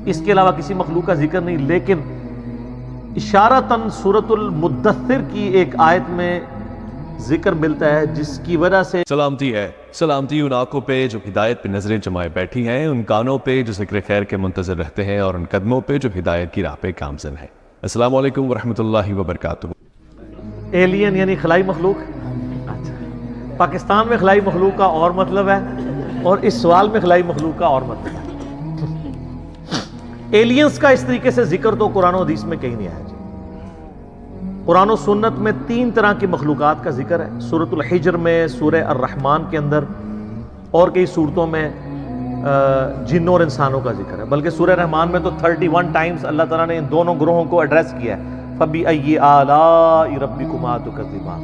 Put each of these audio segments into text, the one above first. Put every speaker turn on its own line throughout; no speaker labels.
اس کے علاوہ کسی مخلوق کا ذکر نہیں، لیکن اشارتاً سورۃ المدثر کی ایک آیت میں ذکر ملتا ہے جس کی وجہ سے
سلامتی ہے، سلامتی ان آنکھوں پہ جو ہدایت پہ نظریں جمائے بیٹھی ہیں، ان کانوں پہ جو ذکر خیر کے منتظر رہتے ہیں، اور ان قدموں پہ جو ہدایت کی راہ پہ گامزن ہے۔ السلام علیکم ورحمۃ اللہ وبرکاتہ۔
ایلین یعنی خلائی مخلوق، پاکستان میں خلائی مخلوق کا اور مطلب ہے اور اس سوال میں خلائی مخلوق کا اور مطلب ہے۔ ایلینز کا اس طریقے سے ذکر تو قرآن و حدیث میں کہیں نہیں آیا جی۔ قرآن و سنت میں 3 طرح کی مخلوقات کا ذکر ہے، سورۃ الحجر میں، سورہ الرحمن کے اندر، اور کئی صورتوں میں جنوں اور انسانوں کا ذکر ہے، بلکہ سورہ رحمان میں تو 31 ٹائمز اللہ تعالیٰ نے ان دونوں گروہوں کو ایڈریس کیا ہے۔ فَبِأَيِّ آلَاءِ رَبِّكُمَا تُكَذِّبَانِ،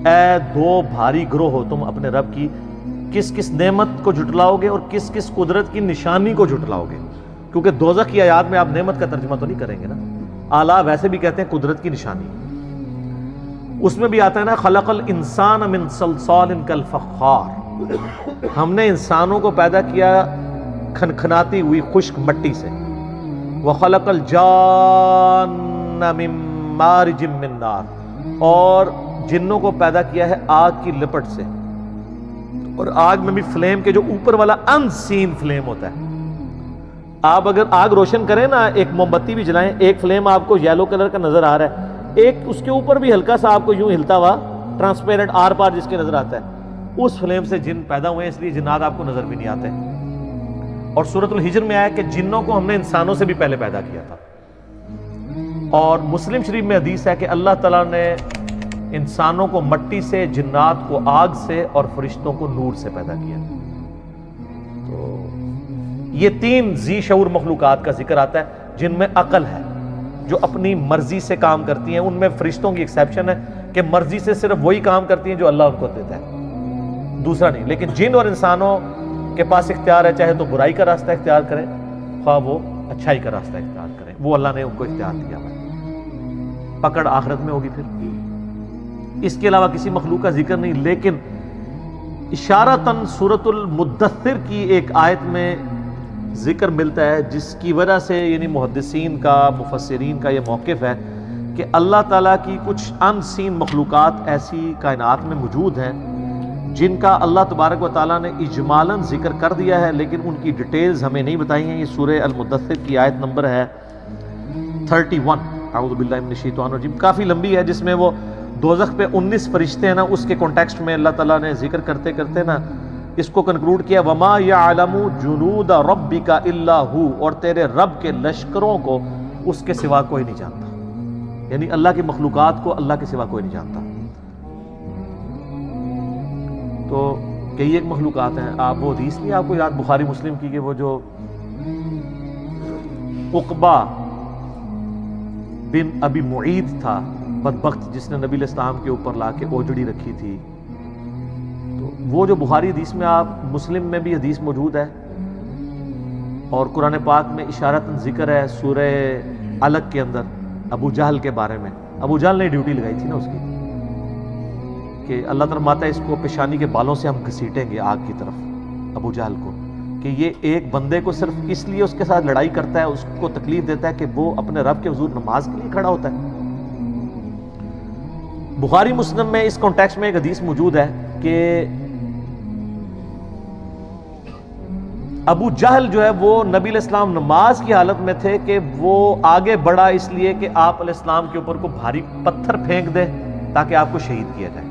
اے دو بھاری گروہ ہو، تم اپنے رب کی کس کس نعمت کو جھٹلاؤ گے اور کس کس قدرت کی نشانی کو جھٹلاؤ گے، کیونکہ دوزخ کی آیات میں آپ نعمت کا ترجمہ تو نہیں کریں گے نا، آلہ ویسے بھی کہتے ہیں قدرت کی نشانی، اس میں بھی آتا ہے نا خلق الانسان من صلصال کالفخار، ہم نے انسانوں کو پیدا کیا کھنکھناتی ہوئی خشک مٹی سے، وخلق الجان من مارج من نار، اور جنوں کو پیدا کیا ہے آگ کی لپٹ سے، اور آگ میں بھی فلیم کے جو اوپر والا ان سین فلیم ہوتا ہے، آپ اگر آگ روشن کریں نا، ایک موم بتی بھی جلائیں، ایک فلیم آپ کو یلو کلر کا نظر آ رہا ہے، ایک اس کے اوپر بھی ہلکا سا آپ کو یوں ہلتا ہوا ٹرانسپیرنٹ آر پار جس کے نظر آتا ہے، اس فلیم سے جن پیدا ہوئے ہیں، اس لیے جنات آپ کو نظر بھی نہیں آتے۔ اور سورۃ الحجر میں آیا کہ جنوں کو ہم نے انسانوں سے بھی پہلے پیدا کیا تھا، اور مسلم شریف میں حدیث ہے کہ اللہ تعالیٰ نے انسانوں کو مٹی سے، جنات کو آگ سے، اور فرشتوں کو نور سے پیدا کیا۔ تو یہ 3 ذی شعور مخلوقات کا ذکر آتا ہے جن میں عقل ہے، جو اپنی مرضی سے کام کرتی ہیں، ان میں فرشتوں کی ایکسیپشن ہے کہ مرضی سے صرف وہی کام کرتی ہیں جو اللہ ان کو دیتا ہے، دوسرا نہیں۔ لیکن جن اور انسانوں کے پاس اختیار ہے، چاہے تو برائی کا راستہ اختیار کریں، خواہ وہ اچھائی کا راستہ اختیار کریں، وہ اللہ نے ان کو اختیار دیا ہے، پکڑ آخرت میں ہوگی پھر۔ اس کے علاوہ کسی مخلوق کا ذکر نہیں، لیکن اشارتاً سورۃ المدثر کی ایک آیت میں ذکر ملتا ہے جس کی وجہ سے یعنی محدثین کا، مفسرین کا یہ موقف ہے کہ اللہ تعالیٰ کی کچھ ان سین مخلوقات ایسی کائنات میں موجود ہیں جن کا اللہ تبارک و تعالیٰ نے اجمالاً ذکر کر دیا ہے، لیکن ان کی ڈیٹیلز ہمیں نہیں بتائی ہیں۔ یہ سورہ المدثر کی آیت نمبر ہے 31، اعوذ باللہ من الشیطان الرجیم، کافی لمبی ہے، جس میں وہ دوزخ پہ 19 فرشتے ہیں نا، اس کے کانٹیکسٹ میں اللہ تعالیٰ نے ذکر کرتے کرتے نا اس کو کنکلوڈ کیا، وَمَا يَعْلَمُ جُنُودَ رَبِّكَ إِلَّا هُ، اور تیرے رب کے لشکروں کو اس کے سوا کوئی نہیں جانتا، یعنی اللہ کی مخلوقات کو اللہ کے سوا کوئی نہیں جانتا۔ تو کئی ایک مخلوقات ہیں، آپ وہ حدیث نہیں آپ کو یاد بخاری مسلم کی کہ وہ جو عقبہ بن ابی معید تھا بدبخت، جس نے نبی علیہ السلام کے اوپر لا کے اوجڑی رکھی تھی، تو وہ جو بخاری حدیث میں، آپ مسلم میں بھی حدیث موجود ہے، اور قرآن پاک میں اشارتاً ذکر ہے سورہ علق کے اندر ابو جہل کے بارے میں۔ ابو جہل نے ڈیوٹی لگائی تھی نا اس کی کہ اللہ تعالیٰ فرماتا ہے اس کو پیشانی کے بالوں سے ہم گھسیٹیں گے آگ کی طرف، ابو جہل کو، کہ یہ ایک بندے کو صرف اس لیے اس کے ساتھ لڑائی کرتا ہے، اس کو تکلیف دیتا ہے کہ وہ اپنے رب کے حضور نماز کے لیے کھڑا ہوتا ہے۔ بخاری مسلم میں اس کانٹیکسٹ میں ایک حدیث موجود ہے کہ ابو جہل جو ہے وہ نبی علیہ السلام نماز کی حالت میں تھے کہ وہ آگے بڑھا اس لیے کہ آپ علیہ السلام کے اوپر کو بھاری پتھر پھینک دے تاکہ آپ کو شہید کیا جائے،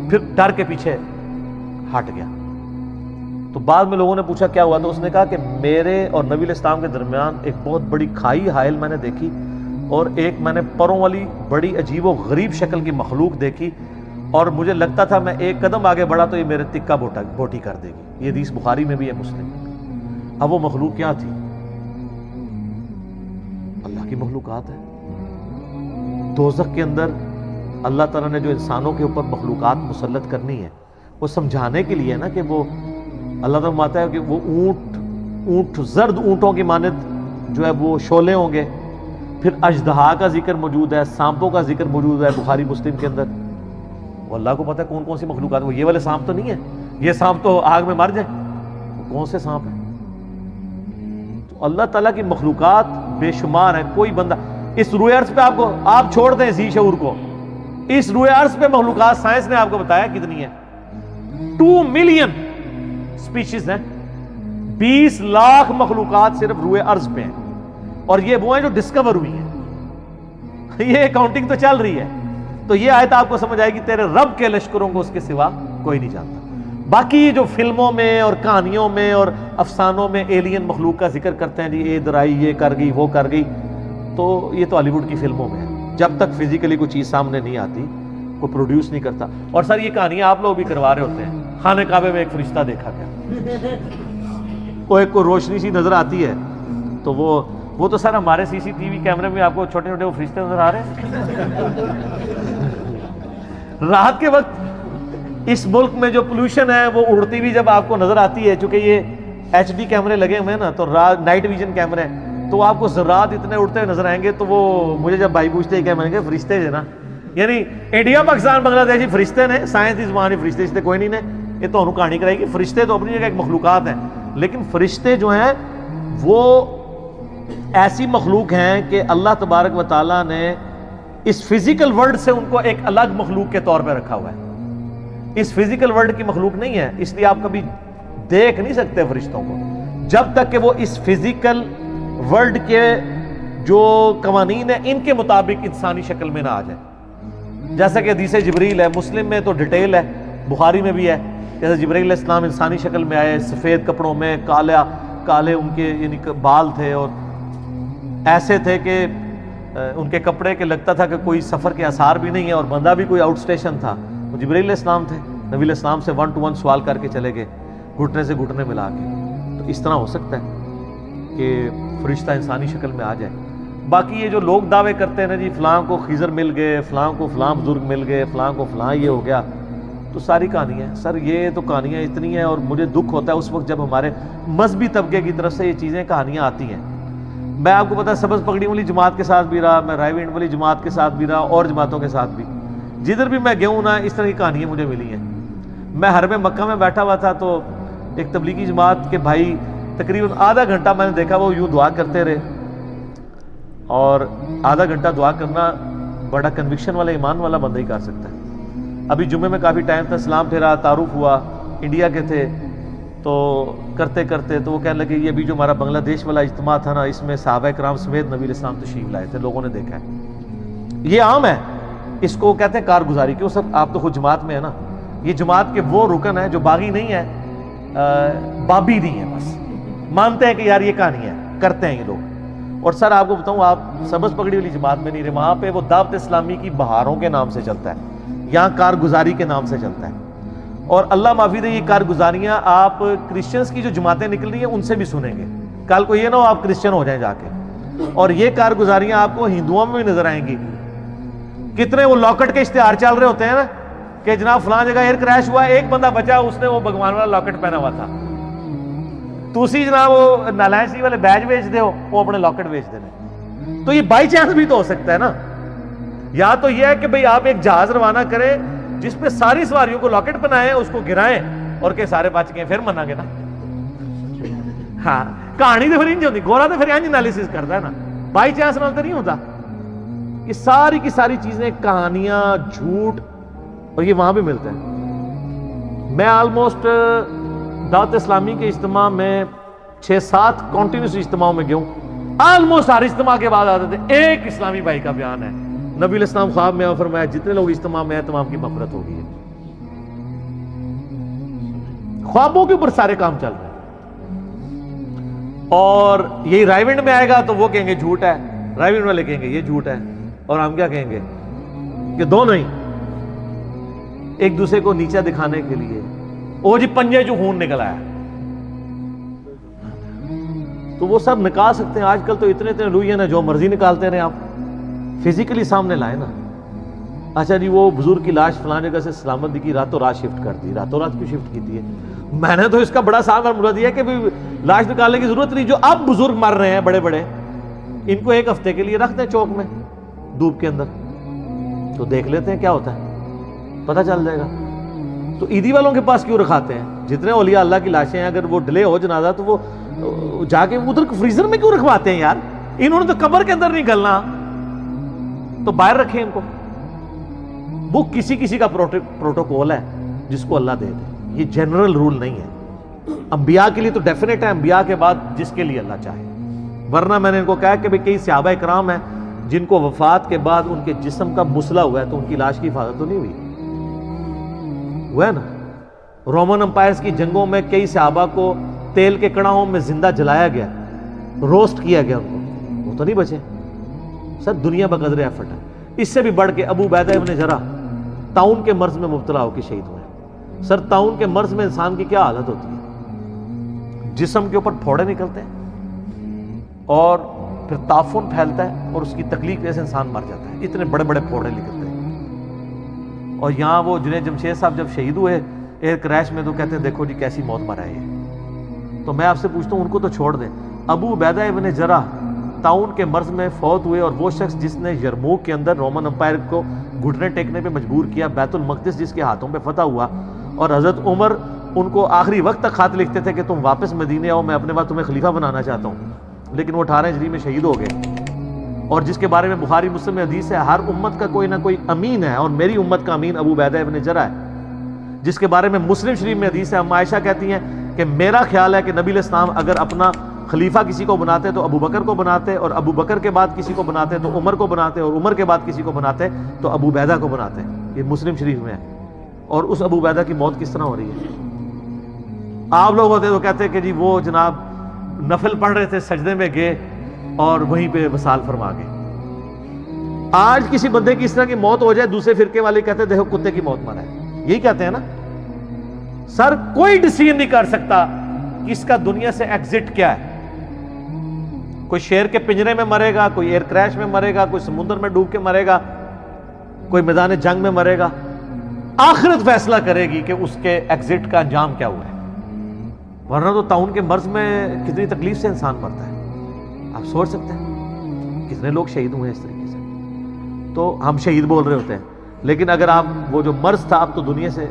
پھر ڈر کے پیچھے ہٹ گیا۔ تو بعد میں لوگوں نے پوچھا کیا ہوا، تو اس نے کہا کہ میرے اور نبی علیہ السلام کے درمیان ایک بہت بڑی کھائی حائل میں نے دیکھی، اور ایک میں نے پروں والی بڑی عجیب و غریب شکل کی مخلوق دیکھی، اور مجھے لگتا تھا میں ایک قدم آگے بڑھا تو یہ میرے تکہ بوٹی کر دے گی۔ یہ حدیث بخاری میں بھی ہے، مسلم میں۔ اب وہ مخلوق کیا تھی؟ اللہ کی مخلوقات ہے۔ دوزخ کے اندر اللہ تعالیٰ نے جو انسانوں کے اوپر مخلوقات مسلط کرنی ہے، وہ سمجھانے کے لیے نا کہ وہ اللہ تعالیٰ فرماتا ہے کہ وہ اونٹ زرد اونٹوں کی مانند جو ہے وہ شعلے ہوں گے، پھر اژدہا کا ذکر موجود ہے، سانپوں کا ذکر موجود ہے بخاری مسلم کے اندر۔ وہ اللہ کو پتہ ہے کون کون سی مخلوقات، وہ یہ والے سانپ تو نہیں ہے، یہ سانپ تو آگ میں مر جائے، وہ کون سے سانپ ہیں؟ تو اللہ تعالیٰ کی مخلوقات بے شمار ہیں. کوئی بندہ اس روئے ارض پہ آپ چھوڑ دیں ذی شعور کو, اس روئے ارض پہ مخلوقات سائنس نے آپ کو بتایا کتنی ہیں. 2 ملین سپیشیز ہیں, 20 لاکھ مخلوقات صرف روئے ارض پہ ہیں, اور یہ وہ ہیں جو ڈسکور ہوئی ہیں. یہ کاؤنٹنگ تو چل رہی ہے. تو یہ آیت آپ کو سمجھ آئے گی تیرے رب کے لشکروں کو اس کے سوا کوئی نہیں جانتا. باقی جو فلموں میں اور کہانیوں میں اور افسانوں میں ایلین مخلوق کا ذکر کرتے ہیں, جی ادھر آئی, یہ کر گئی, وہ کر گئی, تو یہ تو ہالی ووڈ کی فلموں میں ہے. جب تک فزیکلی کوئی چیز سامنے نہیں آتی کوئی پروڈیوس نہیں کرتا. اور سر یہ کہانیاں آپ لوگ بھی کروا رہے ہوتے ہیں. خانہ کعبے میں ایک فرشتہ دیکھا گیا, وہ ایک کو روشنی سی نظر آتی ہے, تو وہ تو سر ہمارے سی سی ٹی وی کیمرے میں آپ کو چھوٹے چھوٹے وہ فرشتے نظر آ رہے ہیں. رات کے وقت اس ملک میں جو پولوشن ہے وہ اڑتی بھی جب آپ کو نظر آتی ہے, چونکہ یہ ایچ ڈی کیمرے لگے ہوئے ہیں نا, تو نائٹ ویژن کیمرے ہیں, تو آپ کو ذرات اتنے اڑتے ہوئے نظر آئیں گے. تو وہ مجھے جب بھائی پوچھتے ہیں کہ میں نے کہا فرشتے جو نا, یعنی انڈیا پاکستان بنگلہ دیش فرشتے نے, سائنس کی زبان فرشتے کوئی نہیں نے, یہ تو انہوں کہانی کرائے گی. فرشتے تو اپنی جگہ ایک مخلوقات ہیں, لیکن فرشتے جو ہیں وہ ایسی مخلوق ہیں کہ اللہ تبارک و تعالیٰ نے اس فزیکل ورلڈ سے ان کو ایک الگ مخلوق کے طور پہ رکھا ہوا ہے. اس فزیکل ورلڈ کی مخلوق نہیں ہے, اس لیے آپ کبھی دیکھ نہیں سکتے فرشتوں کو جب تک کہ وہ اس فزیکل ورلڈ کے جو قوانین ہیں ان کے مطابق انسانی شکل میں نہ آ جائے. جیسا کہ حدیث جبریل ہے, مسلم میں تو ڈیٹیل ہے, بخاری میں بھی ہے, جیسے جبریل علیہ السلام انسانی شکل میں آئے, سفید کپڑوں میں, کالے ان کے یعنی بال تھے, اور ایسے تھے کہ ان کے کپڑے کے لگتا تھا کہ کوئی سفر کے آثار بھی نہیں ہے, اور بندہ بھی کوئی آؤٹ اسٹیشن تھا. وہ جبریل علیہ السلام تھے, نبی علیہ السلام سے 1 to 1 سوال کر کے چلے گئے, گھٹنے سے گھٹنے ملا کے. تو اس طرح ہو سکتا ہے کہ فرشتہ انسانی شکل میں آ جائے. باقی یہ جو لوگ دعوے کرتے ہیں نا, جی فلاں کو خضر مل گئے, فلاں کو فلاں بزرگ مل گئے, فلاں کو فلاں یہ ہو گیا, تو ساری کہانیاں ہیں سر. یہ تو کہانیاں اتنی ہیں, اور مجھے دکھ ہوتا ہے اس وقت جب ہمارے مذہبی طبقے کی طرف سے یہ چیزیں کہانیاں آتی ہیں. میں آپ کو پتا سبز پگڑی والی جماعت کے ساتھ بھی رہا, میں رائے وینڈ والی جماعت کے ساتھ بھی رہا, اور جماعتوں کے ساتھ بھی, جدھر بھی میں گیا ہوں نا اس طرح کی کہانیاں مجھے ملی ہیں. میں حرم مکہ میں بیٹھا ہوا تھا, تو ایک تبلیغی جماعت کے بھائی تقریباً آدھا گھنٹہ میں نے دیکھا وہ یوں دعا کرتے رہے, اور آدھا گھنٹہ دعا کرنا بڑا کنوکشن والا ایمان والا بندہ ہی کر سکتا ہے. ابھی جمعے میں کافی ٹائم تھا, سلام پھیرا, تعارف ہوا, انڈیا کے تھے, تو کرتے کرتے تو وہ کہنے لگے یہ بھی جو ہمارا بنگلہ دیش والا اجتماع تھا نا, اس میں صحابہ کرام سمیت نبی علیہ السلام تشریف لائے تھے, لوگوں نے دیکھا ہے. یہ عام ہے, اس کو کہتے ہیں کارگزاری. کیوں سر, آپ تو خود جماعت میں ہے نا. یہ جماعت کے وہ رکن ہے جو باغی نہیں ہے, بابی نہیں ہے, بس مانتے ہیں کہ یار یہ کہانی ہے, کرتے ہیں یہ لوگ. اور سر آپ کو بتاؤں, آپ سبز پگڑی والی جماعت میں نہیں رہے, وہاں پہ وہ دعوت اسلامی کی بہاروں کے نام سے چلتا ہے, یہاں کارگزاری کے نام سے چلتا ہے. اور اللہ معافی دے, یہ کارگزاریاں آپ کرسچنز کی جو جماعتیں نکل رہی ہیں ان سے بھی سنیں گے. کل کو یہ نہ ہو آپ کرسچن ہو جائیں جا کے. اور یہ کارگزاریاں آپ کو ہندوؤں میں بھی نظر آئیں گی. کتنے وہ لاکٹ کے اشتہار چل رہے ہوتے ہیں نا کہ جناب فلاں جگہ ایئر کریش ہوا, ایک بندہ بچا, اس نے وہ بھگوان والا لاکٹ پہنا ہوا تھا. تسی جناب وہ نالائن سی والے بیج بیچ دے ہو, وہ اپنے لاکٹ بیچ دینے. تو یہ بائی چانس بھی تو ہو سکتا ہے نا. یا تو یہ ہے کہ بھئی آپ ایک جہاز روانہ کریں جس پہ ساری سواریوں کو لاکٹ بنائیں, اس کو گرائیں, اور کہ سارے بچ گئے, پھر منا گے نا. ہاں کہانی تو پھر انج ہوتی, گورا تو پھر انج انالیسس کرتا ہے نا, بائی چانس نال تو نہیں ہوتا. یہ ساری کی ساری چیزیں کہانیاں, جھوٹ, اور یہ وہاں بھی ملتے ہیں. میں آلموسٹ دعوت اسلامی کے اجتماع میں 6-7 کنٹینیوس اجتماعوں میں گیا ہوں. آلموسٹ ہر اجتماع کے بعد آتے تھے ایک اسلامی بھائی کا بیان ہے, نبی علیہ السلام خواب میں فرمایا جتنے لوگ اجتماع میں ہیں تمام کی مغفرت ہوگی. خوابوں کے اوپر سارے کام چل رہے ہیں. اور یہی رائے وینڈ میں آئے گا تو وہ کہیں گے جھوٹ ہے, رائے وینڈ والے کہیں گے یہ جھوٹ ہے, اور ہم کیا کہیں گے کہ دونوں ہی ایک دوسرے کو نیچا دکھانے کے لیے. وہ جی پنجے جو خون نکل آیا, تو وہ سب نکال سکتے ہیں. آج کل تو اتنے لوہین ہیں, جو مرضی نکالتے رہے, آپ فزیکلی سامنے لائے نا. اچھا جی وہ بزرگ کی لاش فلاں جگہ سے سلامت کی, راتوں رات شفٹ کر دی. راتوں رات کیوں شفٹ کی تھی؟ میں نے تو اس کا بڑا صاف فارمولا دیا کہ لاش نکالنے کی ضرورت نہیں. جو اب بزرگ مر رہے ہیں بڑے بڑے, ان کو ایک ہفتے کے لیے رکھ دیں چوک میں دھوپ کے اندر, تو دیکھ لیتے ہیں کیا ہوتا ہے, پتہ چل جائے گا. تو عیدی والوں کے پاس کیوں رکھاتے ہیں؟ جتنے اولیاء اللہ کی لاشیں ہیں اگر وہ ڈیلے ہو جنازہ تو وہ جا کے ادھر فریزر میں کیوں رکھواتے ہیں یار؟ انہوں نے تو قبر کے اندر نہیں گلنا، تو باہر رکھیں ان کو۔ وہ کسی کسی کا پروٹوکول ہے جس کو اللہ دے دے، یہ جنرل رول نہیں ہے۔ انبیاء کے لیے تو ڈیفینیٹ ہے، انبیاء کے بعد جس کے لیے اللہ چاہے۔ ورنہ میں نے ان کو کہا کہ کئی صحابہ کرام ہیں جن کو وفات کے بعد ان کے جسم کا مسئلہ ہوا ہے تو ان کی لاش کی حفاظت تو نہیں ہوئی؟ ہوا ہے نا؟ رومن امپائرز کی جنگوں میں کئی صحابہ کو تیل کے کڑاہوں میں زندہ جلایا گیا، روسٹ کیا گیا ان کو، وہ تو نہیں بچے۔ سر دنیا بقدر ایفرٹ ہے۔ اس سے بھی بڑھ کے ابو عبیدہ ابن جراح طاعون کے مرض میں مبتلا ہو کے شہید ہوئے۔ سر طاعون کے مرض میں انسان کی کیا حالت ہوتی ہے؟ جسم کے اوپر پھوڑے نکلتے ہیں اور پھر تعفن پھیلتا ہے اور اس کی تکلیف وجہ سے انسان مر جاتا ہے، اتنے بڑے بڑے پھوڑے نکلتے ہیں۔ اور یہاں وہ جنید جمشید صاحب جب شہید ہوئے ایئر کریش میں تو کہتے ہیں دیکھو جی کیسی موت مرا ہے یہ۔ تو میں آپ سے پوچھتا ہوں ان کو تو چھوڑ دیں، ابو عبیدہ ابن جراح طاعون کے مرض میں فوت ہوئے، اور وہ شخص جس نے یرموک کے اندر رومن امپائر کو گھٹنے ٹیکنے پہ مجبور کیا، بیت المقدس جس کے ہاتھوں پہ فتح ہوا، اور حضرت عمر ان کو آخری وقت تک خط لکھتے تھے کہ تم واپس مدینے آؤ، میں اپنے بعد تمہیں خلیفہ بنانا چاہتا ہوں، لیکن وہ 18 ہجری میں شہید ہو گئے۔ اور جس کے بارے میں بخاری مسلم میں حدیث ہے ہر امت کا کوئی نہ کوئی امین ہے، اور میری امت کا امین ابو عبیدہ ابن جراح ہے، جس کے بارے میں مسلم شریف میں حدیث ہے، ہم عائشہ کہتی ہیں کہ میرا خیال ہے کہ نبی علیہ السلام اگر اپنا خلیفہ کسی کو بناتے تو ابو بکر کو بناتے، اور ابو بکر کے بعد کسی کو بناتے تو عمر کو بناتے، اور عمر کے بعد کسی کو بناتے تو ابو عبیدہ کو بناتے۔ یہ مسلم شریف میں ہے۔ اور اس ابو عبیدہ کی موت کس طرح ہو رہی ہے؟ آپ لوگ ہوتے تو کہتے کہ جی وہ جناب نفل پڑھ رہے تھے، سجدے میں گئے اور وہیں پہ وصال فرما گئے۔ آج کسی بندے کی اس طرح کی موت ہو جائے، دوسرے فرقے والے کہتے ہیں دیکھو کتے کی موت مرا ہے، یہی کہتے ہیں نا۔ سر کوئی ڈیسیژن نہیں کر سکتا کہ اس کا دنیا سے ایگزٹ کیا ہے۔ کوئی شیر کے پنجرے میں مرے گا، کوئی ایئر کریش میں مرے گا، کوئی سمندر میں ڈوب کے مرے گا، کوئی میدان جنگ میں مرے گا۔ آخرت فیصلہ کرے گی کہ اس کے ایگزٹ کا انجام کیا ہوا ہے۔ ورنہ تو طاعون کے مرض میں کتنی تکلیف سے انسان مرتا ہے، آپ سوچ سکتے ہیں کتنے لوگ شہید ہوئے ہیں اس طریقے سے۔ تو ہم شہید بول رہے ہوتے ہیں، لیکن اگر آپ وہ جو مرض تھا اب تو دنیا سے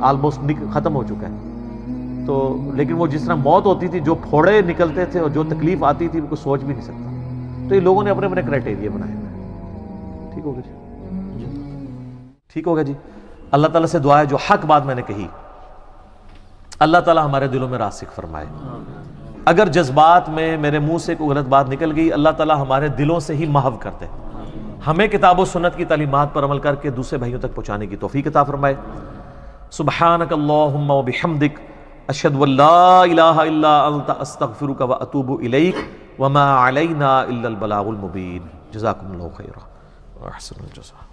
آلموسٹ ختم ہو چکا ہے۔ تو لیکن وہ جس طرح موت ہوتی تھی، جو پھوڑے نکلتے تھے اور جو تکلیف آتی تھی، وہ کوئی سوچ بھی نہیں سکتا۔ تو یہ لوگوں نے اپنے اپنے کرائٹیریا بنائے ہیں۔ ٹھیک ہوگا جی؟ ٹھیک ہوگا جی۔ اللہ تعالیٰ سے دعا ہے جو حق بات میں نے کہی اللہ تعالیٰ ہمارے دلوں میں راسخ فرمائے۔ اگر جذبات میں میرے منہ سے کوئی غلط بات نکل گئی، اللہ تعالیٰ ہمارے دلوں سے ہی محو کر دے، ہمیں کتاب و سنت کی تعلیمات پر عمل کر کے دوسرے بھائیوں تک پہنچانے کی توفیق عطا فرمائے۔ سبحانک اللہم و بحمدک، اشہد ان لا الہ الا انت، استغفرک و اتوب الیک، وما علینا الا البلاغ المبین۔ جزاکم اللہ خیرا و احسن الجزاء۔